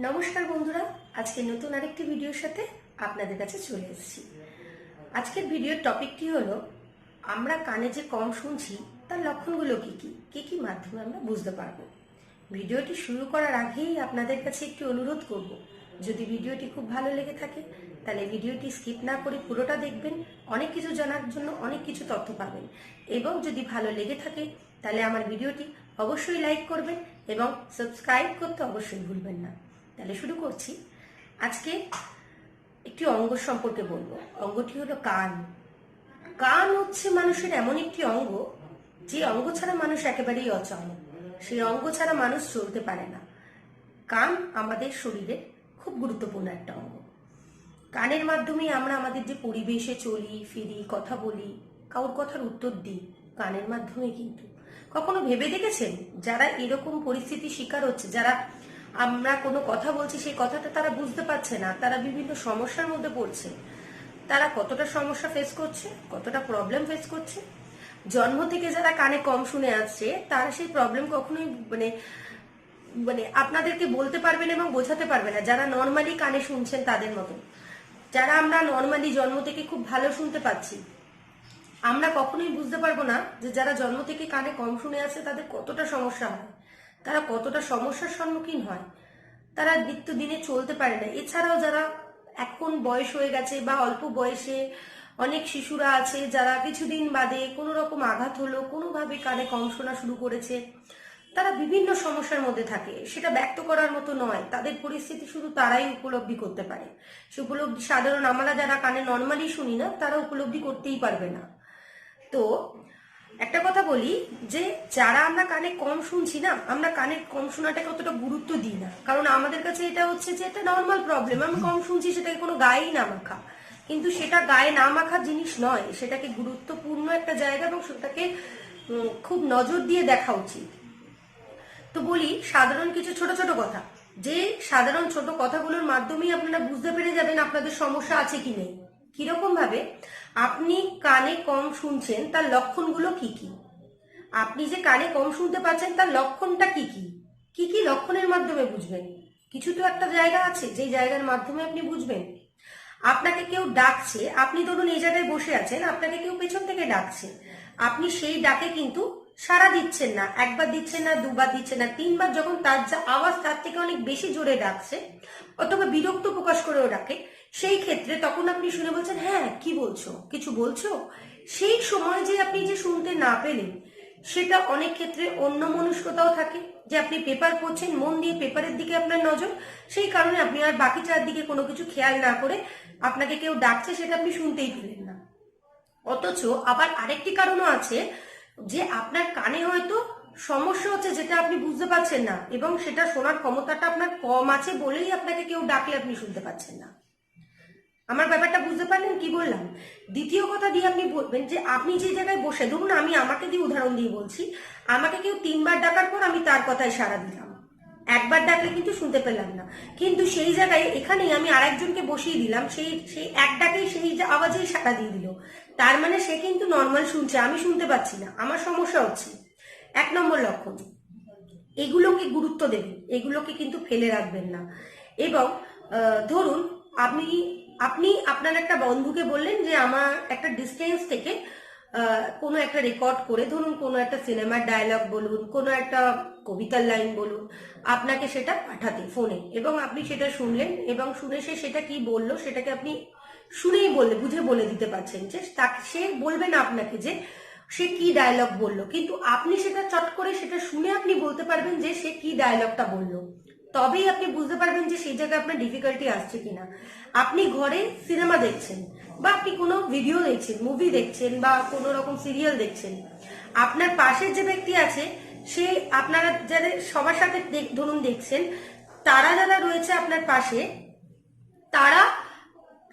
নমস্কার বন্ধুরা, আজকে নতুন আরেকটি ভিডিওর সাথে আপনাদের কাছে চলে এসেছি। আজকের ভিডিওর টপিকটি হলো আমরা কানে যে কম শুনছি তার লক্ষণগুলো কি কি মাধ্যমে আমরা বুঝতে পারবো। ভিডিওটি শুরু করার আগেই আপনাদের কাছে একটি অনুরোধ করব, যদি ভিডিওটি খুব ভালো লেগে থাকে তাহলে ভিডিওটি স্কিপ না করে পুরোটা দেখবেন। অনেক কিছু জানার জন্য অনেক কিছু তথ্য পাবেন, এবং যদি ভালো লেগে থাকে তাহলে আমার ভিডিওটি অবশ্যই লাইক করবেন এবং সাবস্ক্রাইব করতে অবশ্যই ভুলবেন না। তাহলে শুরু করছি। আজকে একটি অঙ্গ সম্পর্কে বলবো। অঙ্গটি হলো কান। কান হচ্ছে মানুষের এমন একটি অঙ্গ, যে অঙ্গ ছাড়া মানুষ একেবারেই অচল। সেই অঙ্গ ছাড়া মানুষ চলতে পারে না। কান আমাদের শরীরের খুব গুরুত্বপূর্ণ একটা অঙ্গ। কানের মাধ্যমে আমরা আমাদের যে পরিবেশে চলি ফিরি, কথা বলি, কারোর কথার উত্তর দিই, কানের মাধ্যমে। কিন্তু কখনো ভেবে দেখেছেন যারা এরকম পরিস্থিতির শিকার হচ্ছে, যারা আমরা কোনো কথা বলছি সেই কথাটা তারা বুঝতে পারছে না, তারা বিভিন্ন সমস্যার মধ্যে পড়ছে, তারা কতটা সমস্যা ফেস করছে, কতটা প্রবলেম ফেস করছে। জন্ম থেকে যারা কানে কম শুনে আসছে তারা সেই প্রবলেম কখনোই মানে মানে আপনাদেরকে বলতে পারবেন এবং বোঝাতে পারবে না, যারা নর্মালি কানে শুনছেন তাদের মতো। যারা আমরা নর্মালি জন্ম থেকে খুব ভালো শুনতে পাচ্ছি, আমরা কখনোই বুঝতে পারবো না যে যারা জন্ম থেকে কানে কম শুনে আছে তাদের কতটা সমস্যা হয়, তারা কতটা সমস্যার সম্মুখীন হয়, তারা নিত্যদিনে চলতে পারে না। এছাড়াও যারা এখন বয়স হয়ে গেছে বা অল্প বয়সে অনেক শিশুরা আছে যারা কিছুদিন বাদে কোনো রকম আঘাত হলো, কোনোভাবে কানে কম শোনা শুরু করেছে, তারা বিভিন্ন সমস্যার মধ্যে থাকে। সেটা ব্যক্ত করার মতো নয়, তাদের পরিস্থিতি শুধু তারাই উপলব্ধি করতে পারে। সে উপলব্ধি সাধারণ আমরা যারা কানে নর্মালি শুনি না তারা উপলব্ধি করতেই পারবে না। তো একটা কথা বলি, যে যারা আমরা কানে কম শুনছি না, আমরা কানের কম শোনাটাকে অতটা গুরুত্ব দিই না, কারণ আমাদের কাছে এটা হচ্ছে যে এটা নর্মাল প্রবলেম, আমরা কম শুনছি, সেটাকে কোনো গায়েই না মাখা। কিন্তু সেটা গায়ে না মাখার জিনিস নয়, সেটাকে গুরুত্বপূর্ণ একটা জায়গা এবং সেটাকে খুব নজর দিয়ে দেখা উচিত। তো বলি সাধারণ কিছু ছোট ছোট কথা, যে সাধারণ ছোট কথাগুলোর মাধ্যমেই আপনারা বুঝতে পেরে যাবেন আপনাদের সমস্যা আছে কি নেই। কিরকম ভাবে আপনি কানে কম শুনছেন তার লক্ষণগুলো কি কি, আপনি যে কানে কম শুনতে পাচ্ছেন তার লক্ষণটা কি কি, কি কি লক্ষণের মাধ্যমে বুঝবেন। কিছু তো একটা জায়গা আছে যে জায়গার মাধ্যমে আপনি বুঝবেন। আপনাকে কেউ ডাকছে, আপনি ধরুন এই জায়গায় বসে আছেন, আপনাকে কেউ পেছন থেকে ডাকছে, আপনি সেই ডাকে কিন্তু সাড়া দিচ্ছেন না, একবার দিচ্ছেন না, দুবার দিচ্ছেন না, তিনবার যখন তার যা আওয়াজ তার থেকে অনেক বেশি জোরে ডাকছে অথবা বিরক্ত প্রকাশ করেও ডাকে, সেই ক্ষেত্রে তখন আপনি শুনে বলছেন হ্যাঁ কি বলছো, কিছু বলছো। সেই সময় যে আপনি যে শুনতে না পেলেন, সেটা অনেক ক্ষেত্রে অন্য মনস্কতাও থাকে, যে আপনি পেপার পড়ছেন, মন দিয়ে পেপারের দিকে আপনার নজর, সেই কারণে আপনি আর বাকি চারদিকে কোনো কিছু খেয়াল না করে আপনাকে কেউ ডাকছে সেটা আপনি শুনতেই পেলেন না। অথচ আবার আরেকটি কারণও আছে, যে আপনার কানে হয়তো সমস্যা হচ্ছে যেটা আপনি বুঝতে পারছেন না, এবং সেটা শোনার ক্ষমতাটা আপনার কম আছে বলেই আপনাকে কেউ ডাকলে আপনি শুনতে পাচ্ছেন না। আমার ব্যাপারটা বুঝতে পারলেন কি বললাম? দ্বিতীয় কথা দিয়ে আপনি বলবেন যে আপনি যে জায়গায় বসে, ধরুন আমি আমাকে দিয়ে উদাহরণ দিয়ে বলছি, আমাকে কেউ তিনবার ডাকার পর আমি তার কথায় সাড়া দিলাম, একবার ডাকলে কিন্তু শুনতে পেলাম না, কিন্তু সেই জায়গায় এখানেই আমি আরেকজনকে বসিয়ে দিলাম, সেই সেই এক ডাকেই সেই আওয়াজেই সাড়া দিয়ে দিল, তার মানে সে কিন্তু নর্মাল শুনছে, আমি শুনতে পাচ্ছি না, আমার সমস্যা হচ্ছে। এক নম্বর লক্ষণ। এগুলোকে গুরুত্ব দেবেন, এগুলোকে কিন্তু ফেলে রাখবেন না। এবং ধরুন আপনি আপনি আপনার একটা বন্ধুকে বললেন যে আমার একটা ডিস্টেন্স থেকে কোনো একটা রেকর্ড করে, ধরুন কোনো একটা সিনেমার ডায়লগ বলুন, কোনো একটা কবিতার লাইন বলুন, আপনাকে সেটা পাঠাতে ফোনে, এবং আপনি সেটা শুনলেন, এবং শুনে সে সেটা কি বললো সেটাকে আপনি শুনেই বললে বুঝে বলে দিতে পারছেন, যে তাকে সে বলবে না আপনাকে যে সে কি ডায়লগ বললো, কিন্তু আপনি সেটা চট করে সেটা শুনে আপনি বলতে পারবেন যে সে কি ডায়লগটা বললো। তবেই আপনি বুঝতে পারবেন যে সেই জায়গায় আপনার ডিফিকাল্টি আসছে কিনা। আপনি ঘরে সিনেমা দেখছেন, বা আপনি কোনো ভিডিও দেখছেন, মুভি দেখছেন, বা কোনো রকম সিরিয়াল দেখছেন, আপনার পাশের যে ব্যক্তি আছে সে, আপনারা যাদের সবার সাথে ধরুন দেখছেন, তারা যারা রয়েছে আপনার পাশে, তারা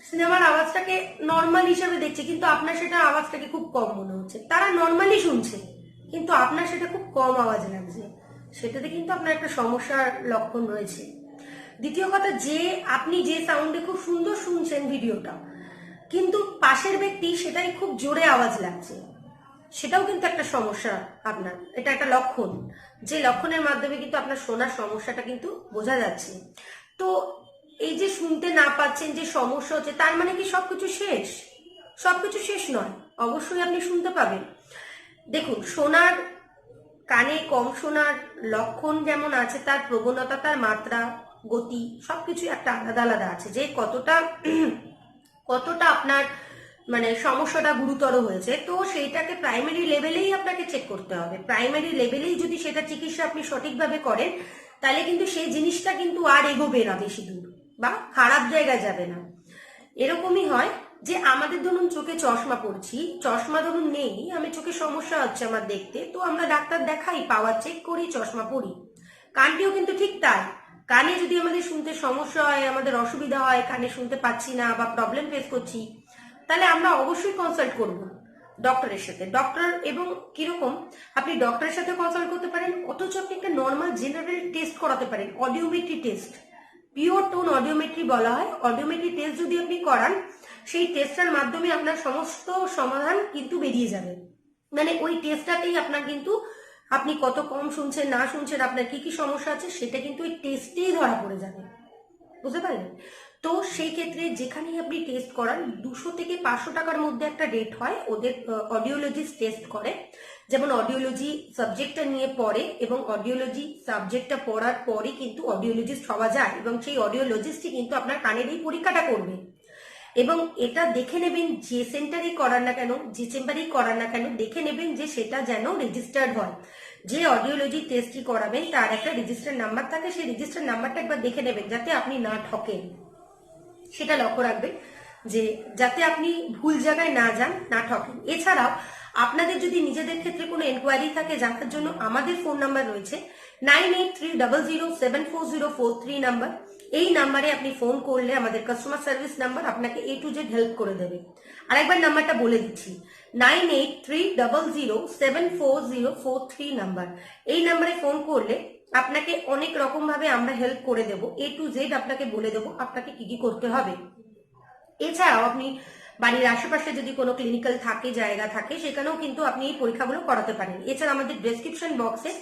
সিনেমার আওয়াজটাকে নর্মাল হিসেবে দেখছে, কিন্তু আপনার সেটা আওয়াজটাকে খুব কম মনে হচ্ছে। তারা নর্মালি শুনছে, কিন্তু আপনার সেটা খুব কম আওয়াজ লাগছে, সেটাতে কিন্তু আপনার একটা সমস্যার লক্ষণ রয়েছে। দ্বিতীয় কথা, যে আপনি যে সাউন্ডে খুব সুন্দর শুনছেন ভিডিওটা, কিন্তু পাশের ব্যক্তি সেটাই খুব জোরে আওয়াজ লাগছে, সেটাও কিন্তু একটা সমস্যা আপনার, এটা একটা লক্ষণ, যে লক্ষণের মাধ্যমে কিন্তু আপনার শোনার সমস্যাটা কিন্তু বোঝা যাচ্ছে। তো এই যে শুনতে না পাচ্ছেন, যে সমস্যা হচ্ছে, তার মানে কি সবকিছু শেষ? সবকিছু শেষ নয়, অবশ্যই আপনি শুনতে পাবেন। দেখুন, শোনার, কানে কম শোনার লক্ষণ যেমন আছে, তার প্রবণতা, তার মাত্রা, গতি সবকিছু একটা আলাদা আলাদা আছে, যে কতটা কতটা আপনার মানে সমস্যাটা গুরুতর হয়েছে। তো সেইটাকে প্রাইমারি লেভেলেই আপনাকে চেক করতে হবে। প্রাইমারি লেভেলেই যদি সেটা চিকিৎসা আপনি সঠিকভাবে করেন, তাহলে কিন্তু সেই জিনিসটা কিন্তু আর এগোবে না বেশি দূর, বা খারাপ জায়গায় যাবে না। এরকমই হয় যে আমাদের ধরুন চোখে চশমা পড়ছি, চশমা ধরুন নেই, আমি চোখে সমস্যা হচ্ছে আমার দেখতে, তো আমরা ডাক্তার দেখাই, পাওয়ার চেক করি, চশমা পরি। কানটিও কিন্তু ঠিক তাই। কানে যদি আমাদের শুনতে সমস্যা হয়, আমাদের অসুবিধা হয়, কানে শুনতে পাচ্ছি না বা প্রবলেম ফেস করছি, তাহলে আমরা অবশ্যই কনসাল্ট করব ডক্টরের সাথে। ডক্টর এবং কিরকম, আপনি ডক্টরের সাথে কনসাল্ট করতে পারেন, অথচ আপনি একটা নর্মাল জেনারেল টেস্ট করাতে পারেন, audiometry test, pure tone audiometry বলা হয়। অডিওমেট্রি টেস্ট যদি আপনি করান, সেই টেস্টটার মাধ্যমে আপনার সমস্ত সমাধান কিন্তু বেরিয়ে যাবে। মানে ওই টেস্টটাতেই আপনার কিন্তু আপনি কত কম শুনছেন, না শুনছেন, আপনার কি কি সমস্যা আছে, সেটা কিন্তু ওই টেস্টেই ধরা পড়ে যাবে। বুঝতে পারলেন? তো সেই ক্ষেত্রে যেখানেই আপনি টেস্ট করান, 200 থেকে 500 টাকার মধ্যে একটা রেট হয়। ওদের অডিওলজিস্ট টেস্ট করে, যেমন অডিওলজি সাবজেক্টটা নিয়ে পড়ে, এবং অডিওলজি সাবজেক্টটা পড়ার পরে কিন্তু অডিওলজিস্ট হওয়া যায়, এবং সেই অডিওলজিস্টই কিন্তু আপনার কানের এই পরীক্ষাটা করবে। এবং এটা দেখে নেবেন, যে সেন্টারেই করান না কেন, যে চেম্বারেই করান না কেন, দেখে নেবেন যে সেটা যেন রেজিস্টার্ড হয়। যে অডিওলজি টেস্টটি করাবেন তার একটা রেজিস্টার নাম্বার থাকে, সেই রেজিস্টার নাম্বারটা একবার দেখে নেবেন, যাতে আপনি না ঠকেন। সেটা লক্ষ্য রাখবেন, যে যাতে আপনি ভুল জায়গায় না যান, না ঠকেন। এছাড়াও আপনাদের যদি নিজেদের ক্ষেত্রে কোনো এনকোয়ারি থাকে জানার জন্য, আমাদের ফোন নাম্বার রয়েছে 9830074043 নাম্বার। এই নাম্বারে আপনি ফোন করলে আমাদের কাস্টমার সার্ভিস নাম্বার আপনাকে A to Z হেল্প করে দেবে। আরেকবার নাম্বারটা বলে দিচ্ছি, 9830074043 নাম্বার। এই নাম্বারে ফোন করলে আপনাকে অনেক রকম ভাবে আমরা হেল্প করে দেব, A to Z আপনাকে বলে দেবো আপনাকে কি কি করতে হবে। এছাড়াও আপনি বাড়ির আশেপাশে যদি কোনো ক্লিনিক্যাল থাকে, জায়গা থাকে, সেখানেও কিন্তু আপনি এই পরীক্ষাগুলো করাতে পারেন। এছাড়া আমাদের ডেসক্রিপশন বক্সে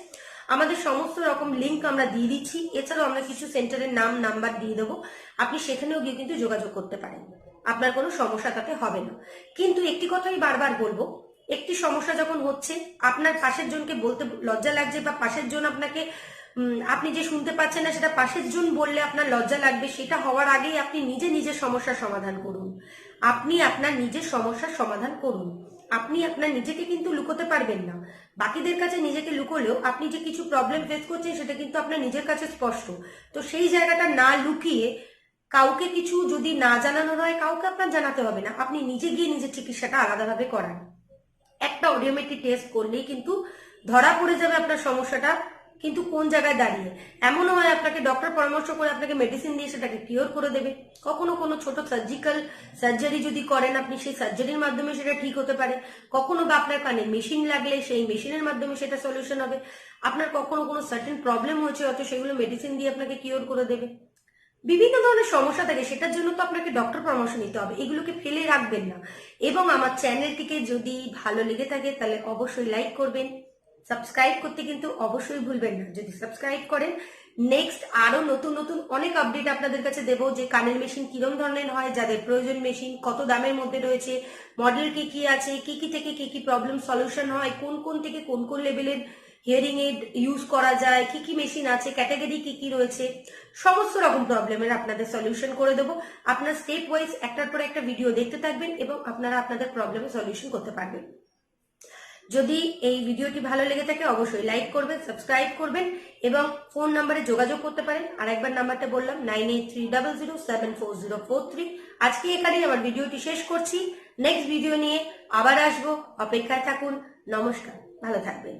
আমাদের সমস্ত রকম লিঙ্ক আমরা দিয়ে দিচ্ছি। এছাড়াও আমরা কিছু সেন্টারের নাম, নাম্বার দিয়ে দেবো, আপনি সেখানেও গিয়ে কিন্তু যোগাযোগ করতে পারেন, আপনার কোনো সমস্যা তাতে হবে না। কিন্তু একটি কথাই বারবার বলবো, একটি সমস্যা যখন হচ্ছে, আপনার পাশের জনকে বলতে লজ্জা লাগছে, বা পাশের জন আপনাকে আপনি যে শুনতে পাচ্ছেন না সেটা পাশের জন বললে আপনার লজ্জা লাগবে, সেটা হওয়ার আগেই আপনি নিজে নিজের সমস্যার সমাধান করুন। আপনি আপনার নিজের সমস্যার সমাধান করুন। আপনি আপনার নিজেকে কিন্তু লুকোতে পারবেন না। বাকিদের কাছে নিজেকে লুকোলেও আপনি যে কিছু প্রবলেম ফেস করছেন সেটা কিন্তু আপনার নিজের কাছে স্পষ্ট। তো সেই জায়গাটা না লুকিয়ে, কাউকে কিছু যদি না জানানোর হয়, কাউকে আপনার জানাতে হবে না, আপনি নিজে গিয়ে নিজের চিকিৎসাটা আলাদাভাবে করান। একটা অডিওমেট্রি টেস্ট করলেই কিন্তু ধরা পড়ে যাবে আপনার সমস্যাটা কিন্তু কোন জায়গায় দাঁড়িয়ে। এমনও হয় আপনাকে ডক্টর পরামর্শ করে আপনাকে মেডিসিন দিয়ে সেটাকে কিওর করে দেবে। কখনো কোনো ছোট সার্জারি যদি করেন আপনি, সেই সার্জারির মাধ্যমে সেটা ঠিক হতে পারে। কখনো বা আপনার কানে মেশিন লাগলে সেই মেশিনের মাধ্যমে সেটা সলিউশন হবে। আপনার কখনো কোনো সার্টেন প্রবলেম হয়েছে, হয়তো সেগুলো মেডিসিন দিয়ে আপনাকে কিওর করে দেবে। বিভিন্ন ধরনের সমস্যা থাকে, সেটার জন্য তো আপনাকে ডক্টর পরামর্শ নিতে হবে, এগুলোকে ফেলে রাখবেন না। এবং আমার চ্যানেলটিকে যদি ভালো লেগে থাকে তাহলে অবশ্যই লাইক করবেন, সাবস্ক্রাইব করতে কিন্তু অবশ্যই ভুলবেন না। যদি সাবস্ক্রাইব করেন, নেক্সট আরো নতুন নতুন অনেক আপডেট আপনাদের কাছে দেবো, যে কানের মেশিন কিরম ধরনের হয়, যাদের প্রয়োজন মেশিন কত দামের মধ্যে রয়েছে, মডেল কি কি আছে, কি কি থেকে কি কি প্রবলেম সলিউশন হয়, কোন কোন থেকে কোন কোন লেভেলের হিয়ারিং এইড ইউজ করা যায়, কি কি মেশিন আছে, ক্যাটাগরি কি কি রয়েছে, সমস্ত রকম প্রবলেমের আপনাদের সলিউশন করে দেবো। আপনার স্টেপ ওয়াইজ একটার পর একটা ভিডিও দেখতে থাকবেন এবং আপনারা আপনাদের প্রবলেমের সলিউশন করতে পারবেন। যদি এই ভিডিওটি ভালো লেগে থাকে অবশ্যই লাইক করবেন, সাবস্ক্রাইব করবেন এবং ফোন নাম্বারে যোগাযোগ করতে পারেন। আর একবার নাম্বারটা বললাম 9830074043। আজকে এখানেই আমার ভিডিওটি শেষ করছি। নেক্সট ভিডিও নিয়ে আবার আসবো, অপেক্ষায় থাকুন। নমস্কার, ভালো থাকবেন।